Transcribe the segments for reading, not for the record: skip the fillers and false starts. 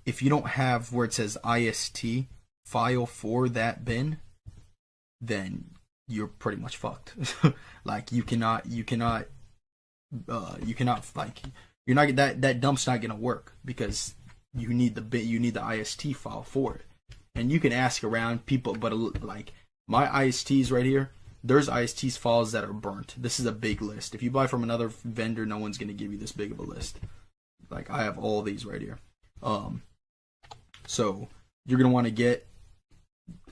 if you don't have where it says IST file for that bin, then you're pretty much fucked. Like you cannot like you're not that dump's not gonna work because you need the IST file for it. And you can ask around people, but like my ISTs right here, there's ISTs files that are burnt. This is a big list. If you buy from another vendor, no one's gonna give you this big of a list. Like I have all these right here. So you're gonna want to get,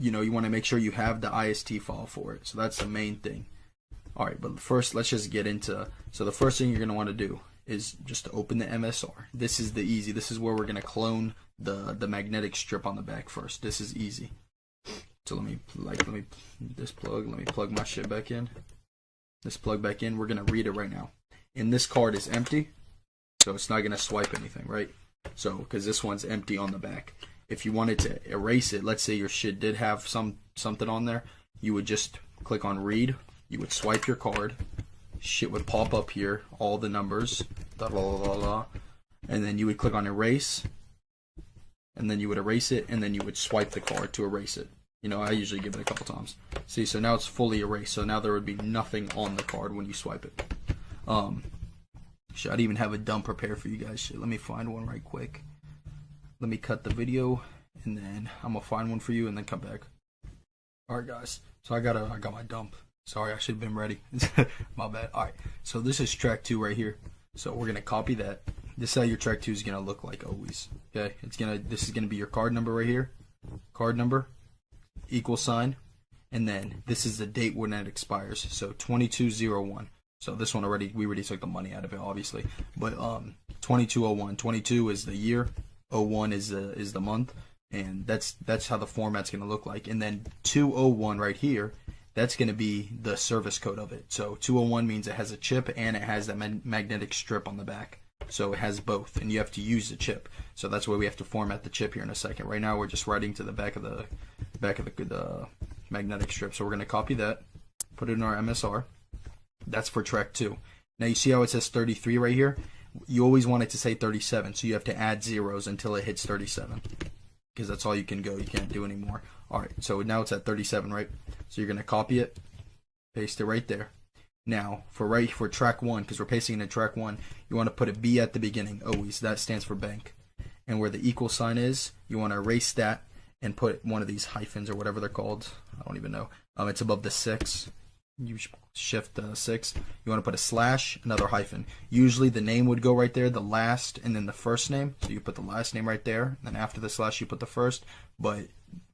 you want to make sure you have the IST file for it. So that's the main thing. All right, but first let's just get into. So the first thing you're gonna want to do is just to open the MSR. This is This is where we're gonna clone the magnetic strip on the back first. This is easy. So let me plug my shit back in. This plug back in. We're gonna read it right now. And this card is empty, so it's not gonna swipe anything, right? So because this one's empty on the back. If you wanted to erase it, let's say your shit did have something on there, you would just click on read. You would swipe your card. Shit would pop up here, all the numbers, and then you would click on erase, and then you would erase it, and then you would swipe the card to erase it. I usually give it a couple times. See, so now it's fully erased. So now there would be nothing on the card when you swipe it. I'd even have a dump prepared for you guys. Shit, let me find one right quick. Let me cut the video, and then I'm gonna find one for you, and then come back. All right, guys. So I got my dump. Sorry, I should have been ready. My bad. All right. So this is track 2 right here. So we're gonna copy that. This is how your track 2 is gonna look like always. Okay. This is gonna be your card number right here. Card number, equal sign, and then this is the date when it expires. So 2201. So this one we already took the money out of it, obviously. But 2201. 22 is the year. 01 is the month, and that's how the format's gonna look like. And then 201 right here, that's gonna be the service code of it. So 201 means it has a chip and it has that magnetic strip on the back. So it has both, and you have to use the chip. So that's why we have to format the chip here in a second. Right now we're just writing to the back of the magnetic strip. So we're gonna copy that, put it in our MSR. That's for track 2. Now you see how it says 33 right here? You always want it to say 37, so you have to add zeros until it hits 37, because that's all you can go. You can't do any more. All right, so now it's at 37, right? So you're gonna copy it, paste it right there. Now for track 1, because we're pasting it in track 1, you want to put a B at the beginning always. That stands for bank. And where the equal sign is, you want to erase that and put one of these hyphens or whatever they're called. I don't even know. It's above the 6. You shift 6. You want to put a slash, another hyphen. Usually the name would go right there, the last, and then the first name. So you put the last name right there, and then after the slash you put the first. But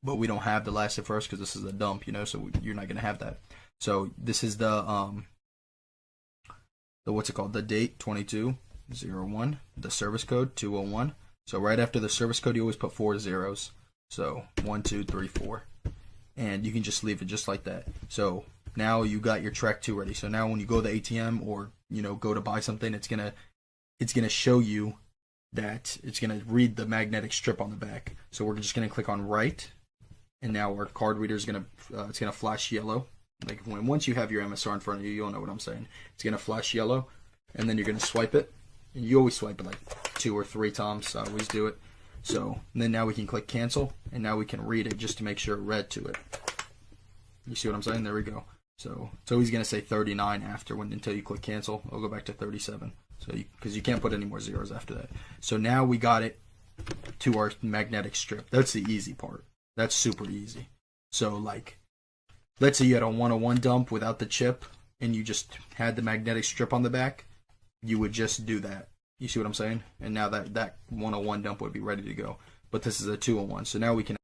we don't have the last and first because this is a dump, so you're not gonna have that. So this is the what's it called? The date 2201, the service code 201. So right after the service code, you always put 4 zeros. So 1, 2, 3, 4, and you can just leave it just like that. So now you got your track 2 ready. So now when you go to the ATM or go to buy something, it's gonna show you that it's gonna read the magnetic strip on the back. So we're just gonna click on write, and now our card reader is gonna it's gonna flash yellow. Like once you have your MSR in front of you, you'll know what I'm saying. It's gonna flash yellow, and then you're gonna swipe it. And you always swipe it like 2 or 3 times. I always do it. So then now we can click cancel, and now we can read it just to make sure it read to it. You see what I'm saying? There we go. So it's always going to say 39 until you click cancel. It'll go back to 37. So because you can't put any more zeros after that. So now we got it to our magnetic strip. That's the easy part. That's super easy. So like, let's say you had a 101 dump without the chip, and you just had the magnetic strip on the back. You would just do that. You see what I'm saying? And now that 101 dump would be ready to go. But this is a 201. So now we can